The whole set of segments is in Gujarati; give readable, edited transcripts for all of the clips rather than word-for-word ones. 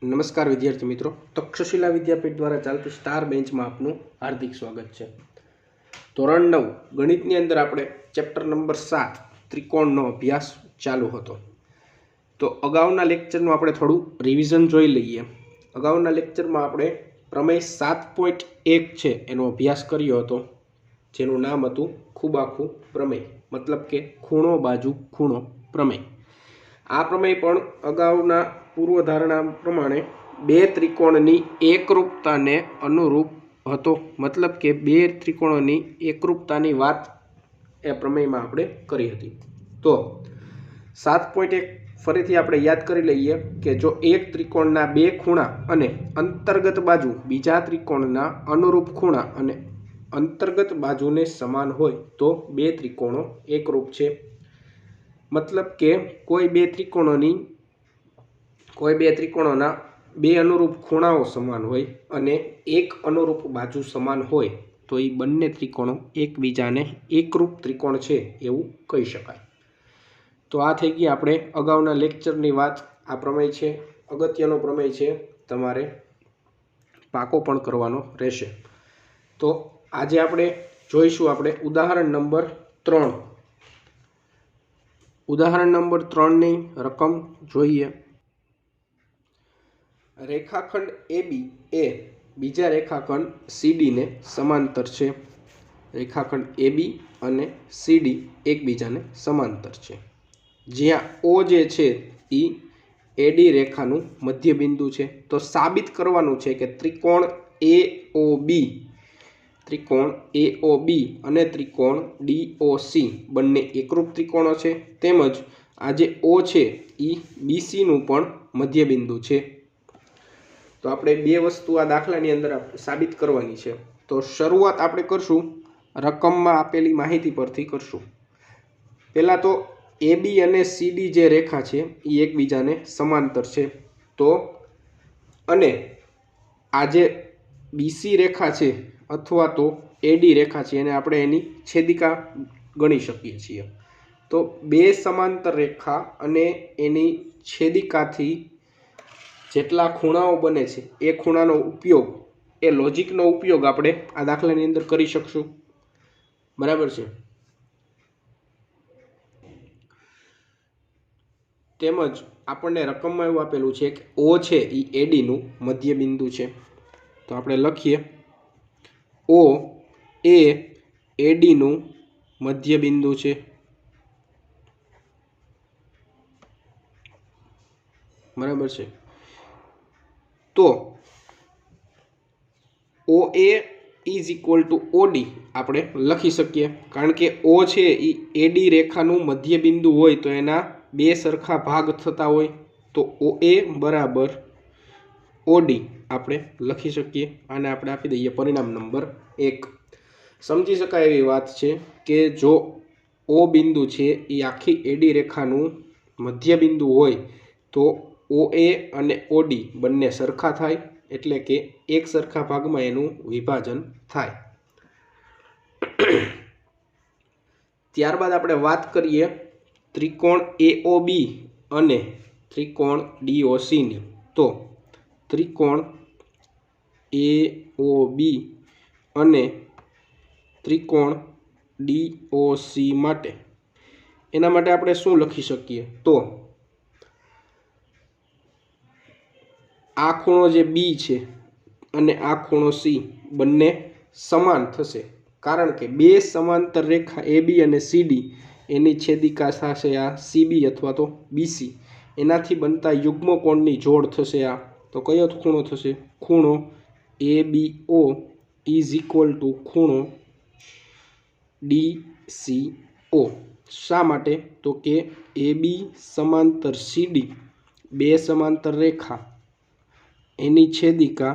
नमस्कार विद्यार्थी मित्रों, तक्षशिला विद्यापीठ द्वारा चलती स्टार बेंच में आपनु हार्दिक स्वागत है। धोरण 9 गणितनी अंदर आपणे चेप्टर नंबर 7 त्रिकोणनो अभ्यास चालू हतो। तो अगाउना लेक्चरनुं आपणे थोड़ुं रिविजन जोई लईए। अगाउना लेक्चरमां आपणे प्रमेय 7.1 छे एनो अभ्यास कर्यो हतो, जेनुं नाम हतुं खूबाखू प्रमेय, मतलब के खूणो बाजू खूणो प्रमेय। आ प्रमेय पण अगाउना पूर्वधारणा प्रमाणे बे त्रिकोणनी एकरूपताने अनुरूप हतो, मतलब के बे त्रिकोणोनी एकरूपतानी वात ए प्रमेयमां आपणे करी हती। तो 7.1 फरीथी आपणे याद करी लईए के जो एक त्रिकोणना बे खूणा अने अंतर्गत बाजू बीजा त्रिकोणना अनुरूप खूणा अने अंतर्गत बाजूने समान होय तो बे त्रिकोणो एकरूप छे। मतलब के कोई बे त्रिकोणोना बे अनुरूप खूणाओ समान होय अने एक अनुरूप बाजू समान होय तो ई बंने त्रिकोणो एकबीजाने एकरूप त्रिकोण छे एवुं कही शकाय। तो आ थई गई आपणे अगाउना लेक्चरनी वात। आ प्रमेय छे अगत्यनो प्रमेय छे, तमारे पाको पण करवानो रहेशे। तो आजे आपणे जोईशुं आपणे उदाहरण नंबर 3। उदाहरण नंबर 3 नी रकम जोईए। रेखाखंड AB ए बीजा रेखाखंड CD ने समांतर छे। रेखाखंड AB अने CD एकबीजाने समांतर छे, ज्यां O जे छे ई AD रेखानुं मध्य बिंदु छे। तो साबित करवानुं छे के त्रिकोण AOB अने त्रिकोण DOC बंने एकरूप त्रिकोणो छे, तेमज आ जे O छे ई BC नुं पण मध्य बिंदु छे। तो आपणे बे वस्तु आ दाखलानी अंदर साबित करवानी छे। तो शरूआत आपणे करशुं रकममां आपेली माहिती परथी करशुं। पहेला तो AB अने CD जे रेखा छे ई एकबीजाने समांतर छे। तो अने आ जे BC रेखा छे अथवा तो AD रेखा छे एने आपणे एनी छेदिका गणी शकीए छीए। तो बे समांतर रेखा अने एनी छेदिकाथी जेटला खूणाओ बने छे ए खूणानो उपयोग, ए लॉजिकनो उपयोग आपणे आ दाखलानी अंदर करी शकशुं। बराबर छे। तेमज आपणे रकममां एवुं आपेलुं छे के O छे ई AD नुं मध्य बिंदु छे। तो आपणे लखीए O ए AD नुं मध्य बिंदु छे। बराबर छे। तो OA is equal to OD આપણે લખી શકીએ, કારણ કે O છે એ AD રેખાનું મધ્ય બિંદુ હોય તો એના બે સરખા ભાગ થતા હોય, તો OA બરાબર OD આપણે લખી શકીએ। આને આપણે આપી દઈએ પરિણામ નંબર 1। સમજી શકાય એવી વાત છે કે જો O બિંદુ છે એ આખી AD રેખાનું મધ્ય બિંદુ હોય તો OA અને OD બંને સરખા થાય, એટલે કે એક સરખા ભાગમાં એનું વિભાજન થાય। ત્યારબાદ આપણે વાત કરીએ ત્રિકોણ AOB અને ત્રિકોણ DOC ની। તો ત્રિકોણ AOB અને ત્રિકોણ DOC માટે એના માટે આપણે શું લખી શકીએ? તો આ ખૂણો જે B છે અને આ ખૂણો C બંને સમાન થશે, કારણ કે બે સમાંતર રેખા AB અને CD એની છેદિકા થશે આ CB અથવા તો BC, એનાથી બનતા યુગ્મ કોણની જોડ થશે આ। તો કયો ખૂણો થશે? ખૂણો ABO ઇઝ ઇક્વલ ટુ ખૂણો DCO। શા માટે? તો કે AB સમાંતર CD બે સમાંતર રેખા એની છેદિકા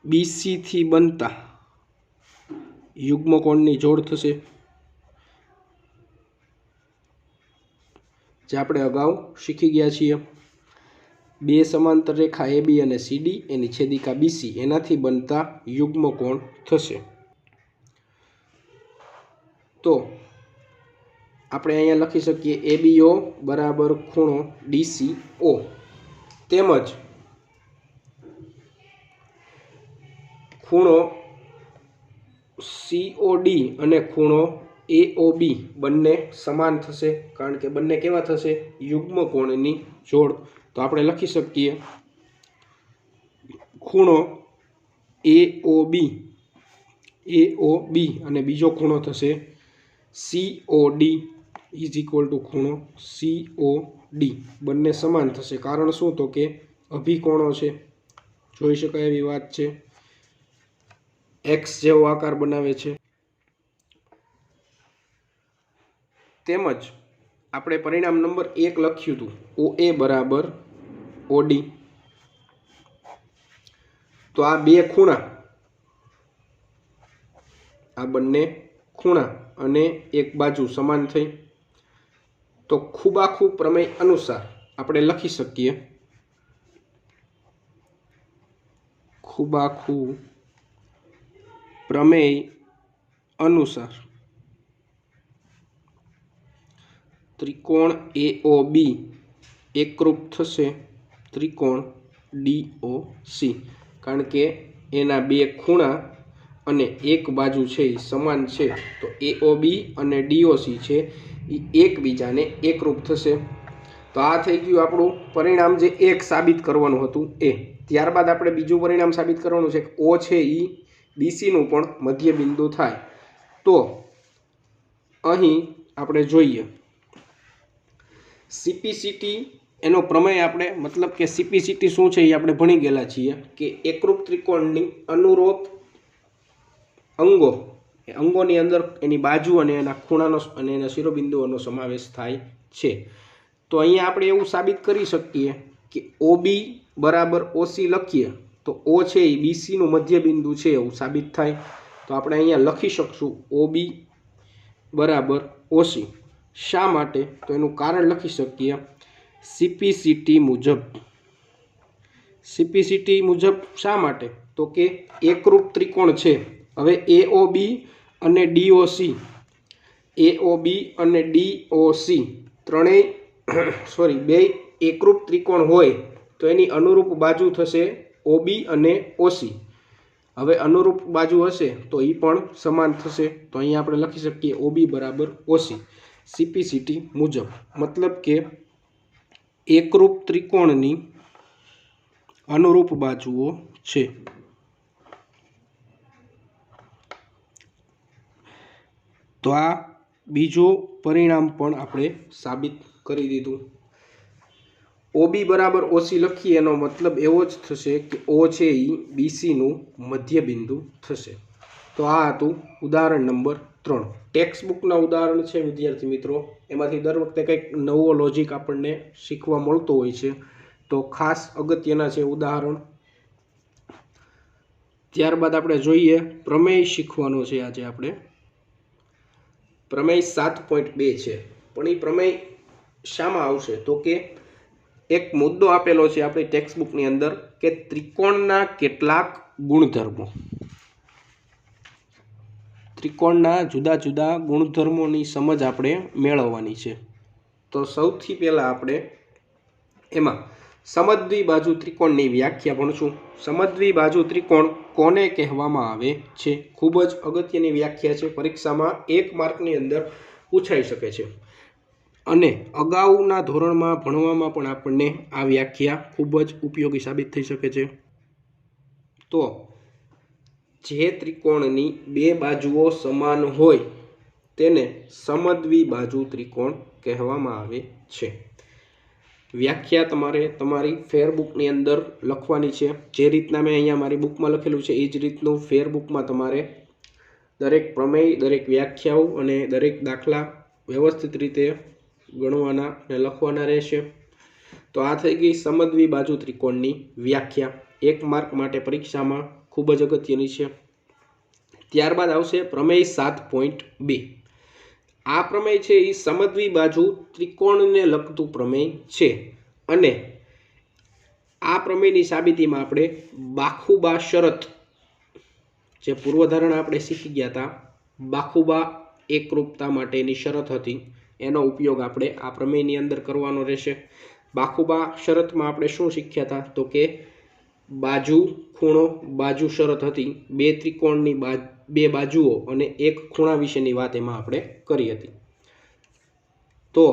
BC થી બનતા યુગ્મ કોણની જોડ થશે, જે આપણે અગાઉ શીખી ગયા છીએ। બે સમાંતર રેખા AB અને CD એની છેદિકા BC એનાથી બનતા યુગ્મ કોણ થશે। તો આપણે અહીંયા લખી શકીએ ABO બરાબર ખૂણો DCO। તેમજ ખૂણો COD અને ખૂણો AOB બંને સમાન થશે, કારણ કે બંને કેવા થશે? યુગ્મ કોણની જોડ. તો આપણે લખી શકીએ ખૂણો AOB અને બીજો ખૂણો થશે COD ઇઝ ઇક્વલ ટુ ખૂણો COD. બંને સમાન થશે. કારણ શું? તો કે અભિકોણો છે, જોઈ શકાય એવી વાત છે, એક્સ જેવો આકાર બનાવે છે. તેમજ આપણે પરિણામ નંબર 1 લખ્યું હતું OA બરાબર OD. તો આ બે ખૂણા, આ બંને ખૂણા અને એક બાજુ સમાન થઈ. તો ખૂબાખૂબ પ્રમેય અનુસાર આપણે લખી શકીએ ખૂબાખૂબ પ્રમેય અનુસાર ત્રિકોણ AOB એકરૂપ થશે ત્રિકોણ DOC, કારણ કે એના બે ખૂણા અને એક બાજુ છે એ સમાન છે. તો AOB અને DOC છે એ એકબીજાને એકરૂપ થશે. તો આ થઈ ગયું આપણું પરિણામ, જે એક સાબિત કરવાનું હતું એ. ત્યારબાદ આપણે બીજું પરિણામ સાબિત કરવાનું છે કે O છે એ BCનું પણ મધ્ય બિંદુ થાય. તો અહીં આપણે જોઈએ CPCT એનો પ્રમેય આપણે, મતલબ કે CPCT શું છે એ આપણે ભણી ગયેલા છીએ કે એકરૂપ ત્રિકોણની અનુરૂપ અંગોની અંદર એની બાજુ અને એના ખૂણાનો અને એના શિરોબિંદુઓનો સમાવેશ થાય છે. તો અહીંયા આપણે એવું સાબિત કરી શકીએ કે OB બરાબર OC લખીએ તો O છે એ BCનું મધ્ય બિંદુ છે એવું સાબિત થાય. તો આપણે અહીંયા લખી શકશું OB બરાબર OC. શા માટે? તો એનું કારણ લખી શકીએ CPCT મુજબ. CPCT મુજબ શા માટે? તો કે એકરૂપ ત્રિકોણ છે. હવે AOB અને DOC ત્રણેય બે એકરૂપ ત્રિકોણ હોય તો એની અનુરૂપ બાજુ થશે OB અને OC. હવે અનુરૂપ બાજુ હશે તો એ પણ સમાન થશે. તો અહીંયા આપણે લખી શકીએ OB બરાબર OC CPCT મુજબ. મતલબ કે એકરૂપ ત્રિકોણની અનુરૂપ બાજુઓ છે. તો આ બીજું પરિણામ પણ આપણે સાબિત કરી દીધું. OB બરાબર OC લખીએ એનો મતલબ એવો જ થશે કે O છે એ BCનું મધ્ય બિંદુ થશે. તો આ હતું ઉદાહરણ નંબર 3. ટેક્સ્ટ બુકના ઉદાહરણ છે વિદ્યાર્થી મિત્રો, એમાંથી દર વખતે કંઈક નવો લોજિક આપણને શીખવા મળતો હોય છે. તો ખાસ અગત્યના છે ઉદાહરણ. ત્યારબાદ આપણે જોઈએ પ્રમેય શીખવાનો છે આજે આપણે. પ્રમેય 7.2 છે, પણ એ પ્રમેય શામાં આવશે? તો કે એક મુદ્દો આપેલો છે આપણી ટેક્સ્ટ બુકની અંદર કે ત્રિકોણના કેટલાક ગુણધર્મો, ત્રિકોણના જુદા જુદા ગુણધર્મોની સમજ આપણે મેળવવાની છે. તો સૌથી પહેલાં આપણે એમાં સમદ્વિ બાજુ ત્રિકોણની વ્યાખ્યા ભણશું. સમદ્વિ બાજુ ત્રિકોણ કોને કહેવામાં આવે છે? ખૂબ જ અગત્યની વ્યાખ્યા છે, પરીક્ષામાં 1 માર્કની અંદર પૂછાઈ શકે છે. અને અગાઉના ધોરણમાં ભણવામાં પણ આપણને આ વ્યાખ્યા ખૂબ જ ઉપયોગી સાબિત થઈ શકે છે. તો જે ત્રિકોણની બે બાજુઓ સમાન હોય તેને સમદ્વિ બાજુ ત્રિકોણ કહેવામાં આવે છે. વ્યાખ્યા તમારે તમારી ફેરબુકની અંદર લખવાની છે. જે રીતના મેં અહીંયા મારી બુકમાં લખેલું છે એ જ રીતનું ફેરબુકમાં તમારે દરેક પ્રમેય, દરેક વ્યાખ્યાઓ અને દરેક દાખલા વ્યવસ્થિત રીતે ગણવાના અને લખવાના રહેશે. તો આ થઈ ગઈ સમદ્વિ બાજુ ત્રિકોણની વ્યાખ્યા. 1 માર્ક માટે પરીક્ષામાં ખૂબ જ અગત્યની છે. ત્યારબાદ આવશે પ્રમેય 7.2. આ પ્રમેય છે એ સમદ્વિ બાજુ ત્રિકોણને લગતું પ્રમેય છે. અને આ પ્રમેયની સાબિતીમાં આપણે બાખુબા શરત, જે પૂર્વધારણા આપણે શીખી ગયા હતા, બાખુબા એકરૂપતા માટેની શરત હતી, એનો ઉપયોગ આપણે આ પ્રમેયની અંદર કરવાનો રહેશે. બાખુબા શરતમાં આપણે શું શીખ્યા હતા? તો કે બાજુ ખૂણો બાજુ શરત હતી, બે ત્રિકોણની બે બાજુઓ અને એક ખૂણા વિશેની વાત એમાં આપણે કરી હતી. તો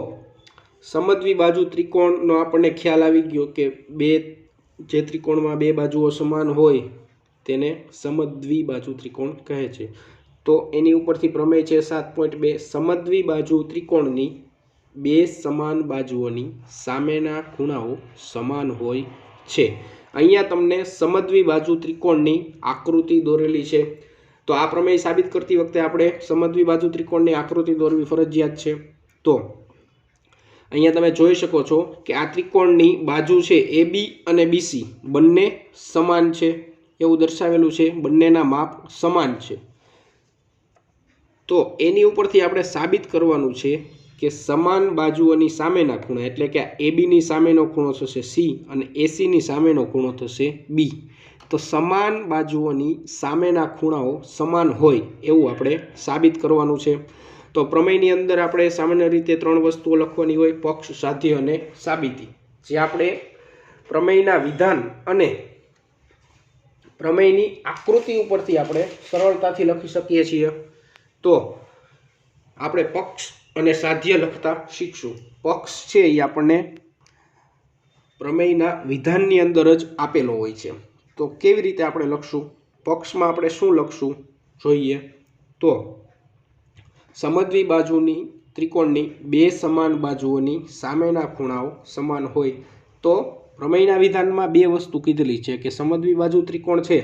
સમદ્વિ બાજુ ત્રિકોણનો આપણને ખ્યાલ આવી ગયો કે જે ત્રિકોણમાં બે બાજુઓ સમાન હોય તેને સમદ્વિ બાજુ ત્રિકોણ કહે છે. તો એની ઉપરથી પ્રમેય છે 7.2, સમદ્વિ બાજુ ત્રિકોણની બે સમાન બાજુઓની સામેના ખૂણાઓ સમાન હોય છે. અહીંયા તમને સમદ્વિ બાજુ ત્રિકોણની આકૃતિ દોરેલી છે. તો આ પ્રમેય સાબિત કરતી વખતે આપણે સમદ્વિ બાજુ ત્રિકોણની આકૃતિ દોરવી ફરજિયાત છે. તો અહીંયા તમે જોઈ શકો છો કે આ ત્રિકોણની બાજુ છે AB અને BC બંને સમાન છે એવું દર્શાવેલું છે, બંનેના માપ સમાન છે. તો એની ઉપરથી આપણે સાબિત કરવાનું છે કે સમાન બાજુઓની સામેના ખૂણા એટલે કે ABની સામેનો ખૂણો થશે C અને ACની સામેનો ખૂણો થશે B. તો સમાન બાજુઓની સામેના ખૂણાઓ સમાન હોય એવું આપણે સાબિત કરવાનું છે. તો પ્રમેયની અંદર આપણે સામાન્ય રીતે 3 વસ્તુઓ લખવાની હોય: પક્ષ, સાધ્ય અને સાબિતી. જે આપણે પ્રમેયના વિધાન અને પ્રમેયની આકૃતિ ઉપરથી આપણે સરળતાથી લખી શકીએ છીએ. તો આપણે પક્ષ અને સાધ્ય લખતા શીખશું. પક્ષ છે એ આપણને પ્રમેયના વિધાનની અંદર જ આપેલો હોય છે. તો કેવી રીતે આપણે લખશું? પક્ષમાં આપણે શું લખશું જોઈએ તો સમદ્વિ બાજુની ત્રિકોણની બે સમાન બાજુઓની સામેના ખૂણાઓ સમાન હોય. તો પ્રમેયના વિધાનમાં બે વસ્તુ કીધેલી છે કે સમદ્વિ બાજુ ત્રિકોણ છે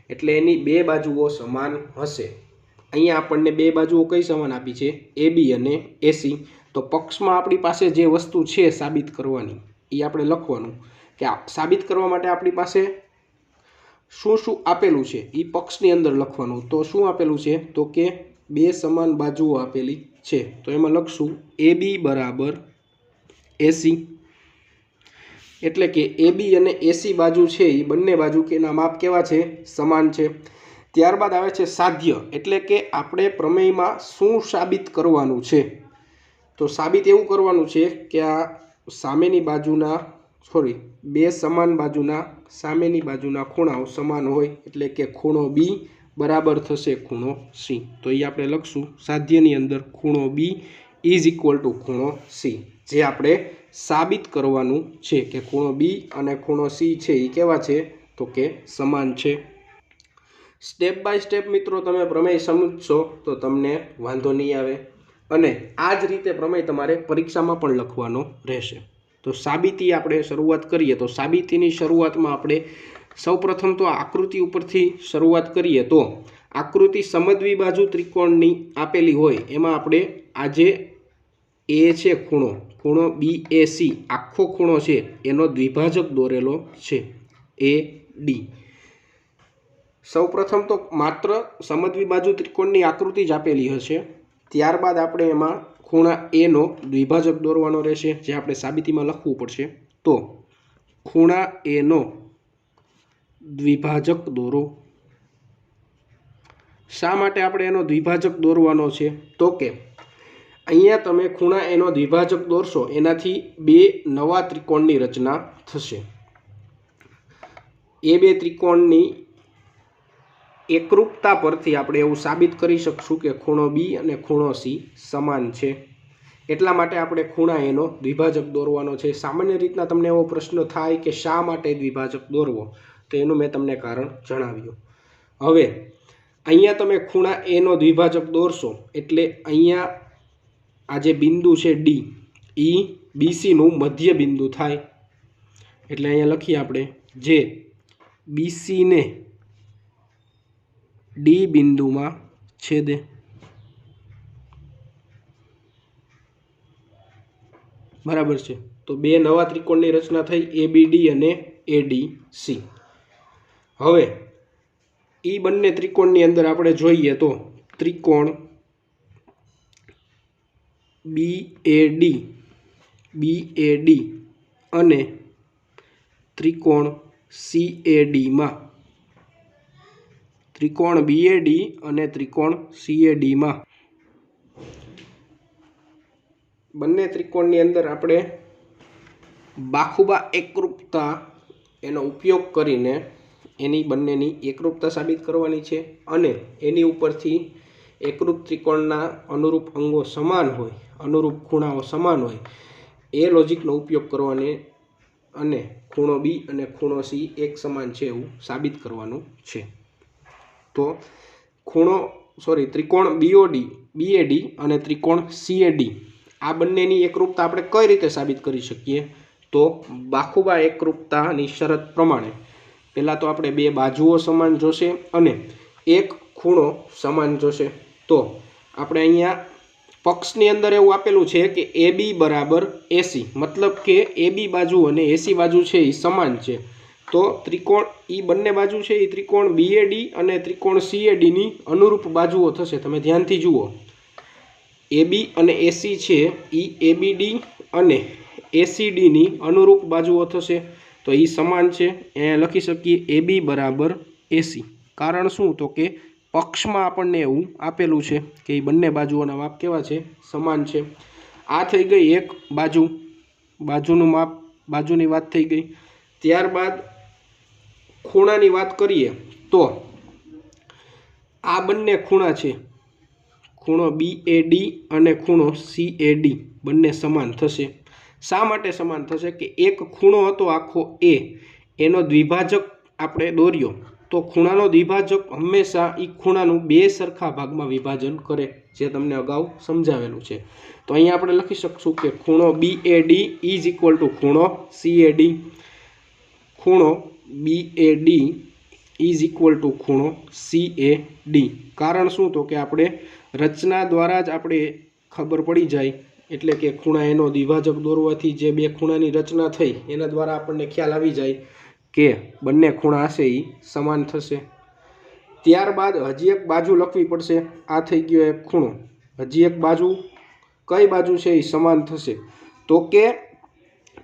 એટલે એની બે બાજુઓ સમાન હશે. અહીંયા આપણને બે બાજુઓ કઈ સમાન આપી છે? AB અને AC. તો પક્ષમાં આપણી પાસે જે વસ્તુ છે સાબિત કરવાની એ આપણે લખવાનું કે સાબિત કરવા માટે આપણી પાસે શું શું આપેલું છે એ પક્ષની અંદર લખવાનું. તો શું આપેલું છે? તો કે બે સમાન બાજુઓ આપેલી છે. તો એમાં લખશું AB બરાબર AC. એટલે કે AB અને AC બાજુ છે એ બંને બાજુ કે એના માપ કેવા છે? સમાન છે. ત્યારબાદ આવે છે સાધ્ય, એટલે કે આપણે પ્રમેયમાં શું સાબિત કરવાનું છે. તો સાબિત એવું કરવાનું છે કે આ સામેની બાજુના બે સમાન બાજુના સામેની બાજુના ખૂણાઓ સમાન હોય એટલે કે ખૂણો B બરાબર થશે ખૂણો C. તો એ આપણે લખશું સાધ્યની અંદર ખૂણો B ઇઝ ઇક્વલ ટુ ખૂણો C. જે આપણે સાબિત કરવાનું છે કે ખૂણો B અને ખૂણો C છે એ કેવા છે? તો કે સમાન છે. સ્ટેપ બાય સ્ટેપ મિત્રો તમે પ્રમેય સમજશો તો તમને વાંધો નહીં આવે અને આ જ રીતે પ્રમેય તમારે પરીક્ષામાં પણ લખવાનો રહેશે. તો સાબિતી આપણે શરૂઆત કરીએ. તો સાબિતીની શરૂઆતમાં આપણે સૌપ્રથમ તો આકૃતિ ઉપરથી શરૂઆત કરીએ. તો આકૃતિ સમદ્વિ બાજુ ત્રિકોણની આપેલી હોય એમાં આપણે આજે A છે ખૂણો BAC આખો ખૂણો છે એનો દ્વિભાજક દોરેલો છે AD. સૌપ્રથમ તો માત્ર સમદ્વિ બાજુ ત્રિકોણની આકૃતિ જ આપેલી હશે. ત્યારબાદ આપણે એમાં ખૂણા A નો દ્વિભાજક દોરવાનો રહેશે, જે આપણે સાબિતીમાં લખવું પડશે. તો ખૂણા A નો દ્વિભાજક દોરો. શા માટે આપણે એનો દ્વિભાજક દોરવાનો છે? તો કે અહીંયા તમે ખૂણા A નો દ્વિભાજક દોરશો એનાથી બે નવા ત્રિકોણની રચના થશે. એ બે ત્રિકોણની એકરૂપતા પરથી આપણે એવું સાબિત કરી શકશું કે ખૂણો B અને ખૂણો C સમાન છે. એટલા માટે આપણે ખૂણા એનો દ્વિભાજક દોરવાનો છે. સામાન્ય રીતના તમને એવો પ્રશ્ન થાય કે શા માટે દ્વિભાજક દોરવો, તો એનું મેં તમને કારણ જણાવ્યું. હવે અહીંયા તમે ખૂણા A નો દ્વિભાજક દોરશો એટલે અહીંયા આ જે બિંદુ છે D એ BC નું મધ્ય બિંદુ થાય. એટલે અહીંયા લખીએ આપણે જે BC ને D બિંદુમાં છેદે. બરાબર છે. તો બે નવા ત્રિકોણની રચના થઈ ABD અને ADC. હવે એ બંને ત્રિકોણની અંદર આપણે જોઈએ તો ત્રિકોણ BAD અને ત્રિકોણ CAD માં બંને ત્રિકોણની અંદર આપણે બાખુબા એકરૂપતા એનો ઉપયોગ કરીને એની બંનેની એકરૂપતા સાબિત કરવાની છે અને એની ઉપરથી એકરૂપ ત્રિકોણના અનુરૂપ અંગો સમાન હોય, અનુરૂપ ખૂણાઓ સમાન હોય એ લોજિકનો ઉપયોગ કરવાની અને ખૂણો બી અને ખૂણો સી એક સમાન છે એવું સાબિત કરવાનું છે. તો ત્રિકોણ બીએડી અને ત્રિકોણ સીએડી આ બંનેની એકરૂપતા આપણે કઈ રીતે સાબિત કરી શકીએ? તો બાખુબા એકરૂપતાની શરત પ્રમાણે પહેલાં તો આપણે બે બાજુઓ સમાન જોશે અને એક ખૂણો સમાન જોશે. તો આપણે અહીંયા પક્ષની અંદર એવું આપેલું છે કે AB બરાબર AC, મતલબ કે AB બાજુ અને AC બાજુ છે એ સમાન છે. તો ત્રિકોણ એ બંને બાજુ છે એ ત્રિકોણ BAD અને ત્રિકોણ CADની અનુરૂપ બાજુઓ થશે. તમે ધ્યાનથી જુઓ, AB અને AC છે એ ABD અને ACDની અનુરૂપ બાજુઓ થશે. તો એ સમાન છે. અહીંયા લખી શકીએ AB બરાબર AC. કારણ શું? તો કે પક્ષમાં આપણને એવું આપેલું છે કે એ બંને બાજુઓના માપ કેવા છે? સમાન છે. આ થઈ ગઈ એક બાજુનું માપ, બાજુની વાત થઈ ગઈ. ત્યારબાદ ખૂણાની વાત કરીએ તો આ બંને ખૂણા છે, ખૂણો BAD અને ખૂણો CAD બંને સમાન થશે. શા માટે સમાન થશે? કે એક ખૂણો હતો આખો A, એનો દ્વિભાજક આપણે દોર્યો તો ખૂણાનો દ્વિભાજક હંમેશા એ ખૂણાનું બે સરખા ભાગમાં વિભાજન કરે, જે તમને અગાઉ સમજાવેલું છે. તો અહીંયા આપણે લખી શકશું કે ખૂણો BAD ઇઝ ઇક્વલ ટુ ખૂણો CAD, ખૂણો BAD ઇઝ ઇક્વલ ટુ ખૂણો CAD. કારણ શું? તો કે આપણે રચના દ્વારા જ આપણે ખબર પડી જાય, એટલે કે ખૂણા એનો દ્વિભાજક દોરવાથી જે બે ખૂણાની રચના થઈ એના દ્વારા આપણને ખ્યાલ આવી જાય કે બંને ખૂણા હશે એ સમાન થશે. ત્યારબાદ હજી એક બાજુ લખવી પડશે. આ થઈ ગયો એક ખૂણો, હજી એક બાજુ કઈ બાજુ છે એ સમાન થશે? તો કે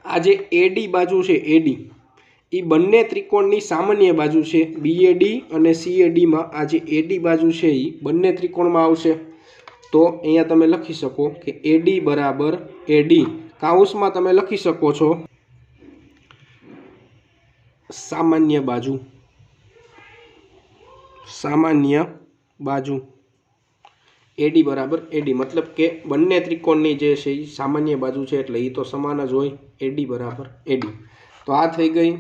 આ જે AD બાજુ છે, AD એ બંને ત્રિકોણની સામાન્ય બાજુ છે. BAD અને CADમાં આ જે AD બાજુ છે એ બંને ત્રિકોણમાં આવશે. તો અહીંયા તમે લખી શકો કે AD બરાબર AD, કાઉન્સમાં તમે લખી શકો છો સામાન્ય બાજુ, સામાન્ય બાજુ AD બરાબર AD, મતલબ કે બંને ત્રિકોણની જે છે એ સામાન્ય બાજુ છે એટલે એ તો સમાન જ હોય. AD બરાબર AD. તો આ થઈ ગઈ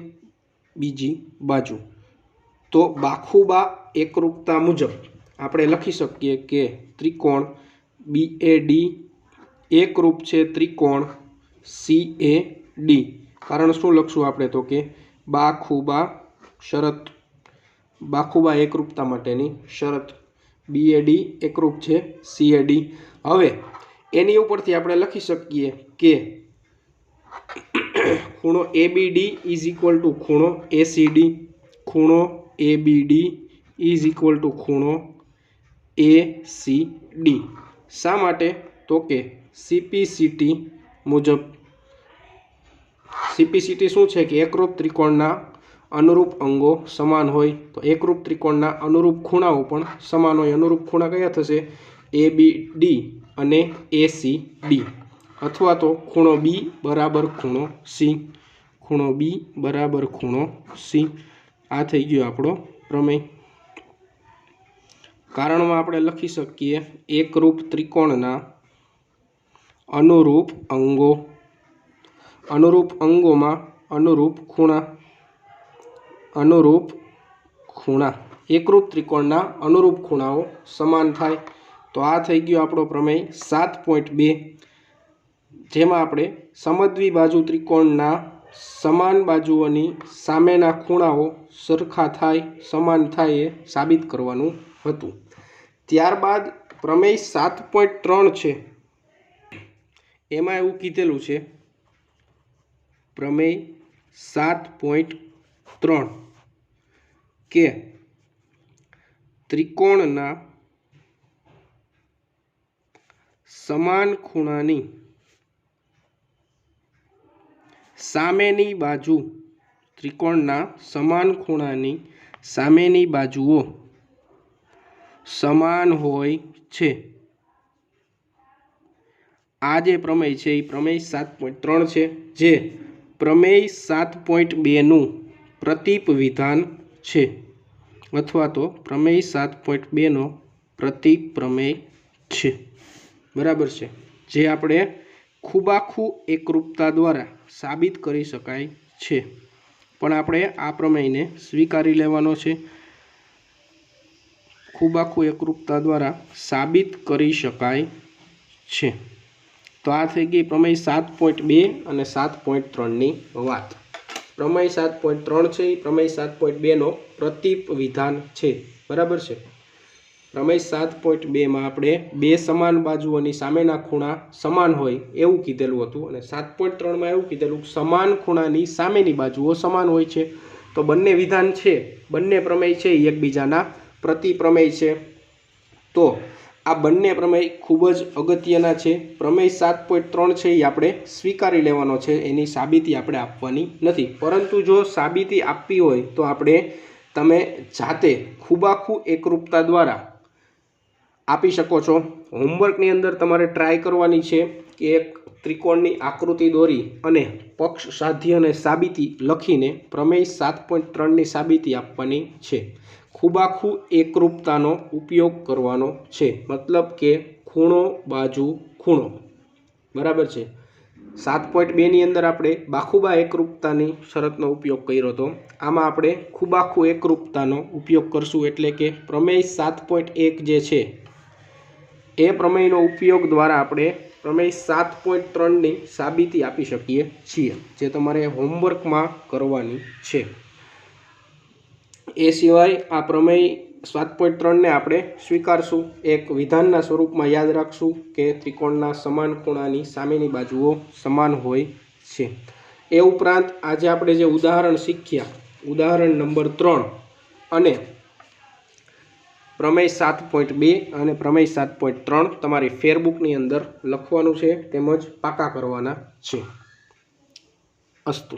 બીજી બાજુ. તો બાખુબા એકરૂપતા મુજબ આપણે લખી શકીએ કે ત્રિકોણ BAD એકરૂપ છે ત્રિકોણ CAD. કારણ શું લખશું આપણે? તો કે બાખુબા શરત, બાખુબા એકરૂપતા માટેની શરત. BAD એકરૂપ છે CAD. હવે એની ઉપરથી આપણે લખી શકીએ કે ખૂણો ABD ઇઝ ઇક્વલ ટુ ખૂણો ACD, ખૂણો ABD ઇઝ ઇક્વલ ટુ ખૂણો ACD. શા માટે? તો કે CPCT મુજબ. CPCT શું છે? કે એકરૂપ ત્રિકોણના અનુરૂપ અંગો સમાન હોય. તો એકરૂપ ત્રિકોણના અનુરૂપ ખૂણાઓ પણ સમાન હોય. અનુરૂપ ખૂણા કયા થશે? ABD અને ACD. અથવા તો ખૂણો B બરાબર ખૂણો C, ખૂણો B બરાબર ખૂણો C. આ થઈ ગયો આપણો પ્રમેય. કારણમાં આપણે લખી શકીએ એકરૂપ ત્રિકોણના અનુરૂપ અંગો, અનુરૂપ અંગોમાં અનુરૂપ ખૂણા, અનુરૂપ ખૂણા, એકરૂપ ત્રિકોણના અનુરૂપ ખૂણાઓ સમાન થાય. તો આ થઈ ગયો આપણો પ્રમેય 7.2, જેમાં આપણે સમદ્વિ બાજુ ત્રિકોણના સમાન બાજુઓની સામેના ખૂણાઓ સરખા થાય, સમાન થાય એ સાબિત કરવાનું હતું. ત્યારબાદ પ્રમેય 7.3 છે, એમાં એવું કીધેલું છે, પ્રમેય 7.3 કે ત્રિકોણના સમાન ખૂણાની સામેની બાજુ, ત્રિકોણના સમાન ખૂણાની સામેની બાજુઓ સમાન હોય છે. આ જે પ્રમેય છે એ પ્રમેય 7.3 છે, જે પ્રમેય 7.2નું પ્રતીપ વિધાન છે, અથવા તો પ્રમેય 7.2નો પ્રતીક પ્રમેય છે. બરાબર છે, જે આપણે ખૂબાખૂ એકરૂપતા દ્વારા સાબિત કરી શકાય છે. પણ આપણે આ પ્રમેયને સ્વીકારી લેવાનો છે. ખૂબાખૂ એકરૂપતા દ્વારા સાબિત કરી શકાય છે. તો આ થઈ ગઈ પ્રમેય 7.2 અને 7.3ની વાત. પ્રમેય 7.3 છે એ પ્રમેય 7.2નો પ્રતીપ વિધાન છે. બરાબર છે. પ્રમેય 7.2માં આપણે બે સમાન બાજુઓની સામેના ખૂણા સમાન હોય એવું કીધેલું હતું, અને 7.3માં એવું કીધેલું સમાન ખૂણાની સામેની બાજુઓ સમાન હોય છે. તો બંને વિધાન છે, બંને પ્રમેય છે એ એકબીજાના પ્રતિપ્રમેય છે. તો આ બંને પ્રમેય ખૂબ જ અગત્યના છે. પ્રમેય 7.3 છે એ આપણે સ્વીકારી લેવાનો છે, એની સાબિતી આપણે આપવાની નથી. પરંતુ જો સાબિતી આપવી હોય તો તમે જાતે ખૂબાખૂ એકરૂપતા દ્વારા આપી શકો છો. હોમવર્કની અંદર તમારે ટ્રાય કરવાની છે કે એક ત્રિકોણની આકૃતિ દોરી અને પક્ષ, સાધ્ય અને સાબિતી લખીને પ્રમેય 7.3ની સાબિતી આપવાની છે. ખૂબાખૂ એકરૂપતાનો ઉપયોગ કરવાનો છે, મતલબ કે ખૂણો બાજુ ખૂણો. બરાબર છે. 7.2ની અંદર આપણે બાખુબા એકરૂપતાની શરતનો ઉપયોગ કર્યો હતો. આમાં આપણે ખૂબાખૂ એકરૂપતાનો ઉપયોગ કરશું, એટલે કે પ્રમેય 7.1 જે છે એ પ્રમેયનો ઉપયોગ દ્વારા આપણે પ્રમેય 7.3ની સાબિતી આપી શકીએ છીએ, જે તમારે હોમવર્કમાં કરવાની છે. એ સિવાય આ પ્રમેય 7.3ને આપણે સ્વીકારશું, એક વિધાનના સ્વરૂપમાં યાદ રાખશું કે ત્રિકોણના સમાન ખૂણાની સામેની બાજુઓ સમાન હોય છે. એ ઉપરાંત આજે આપણે જે ઉદાહરણ શીખ્યા, ઉદાહરણ નંબર 3 અને પ્રમેય 7.2 અને પ્રમેય 7.3 તમારી ફેરબુકની અંદર લખવાનું છે તેમજ પાકા કરવાના છે. અસ્તુ.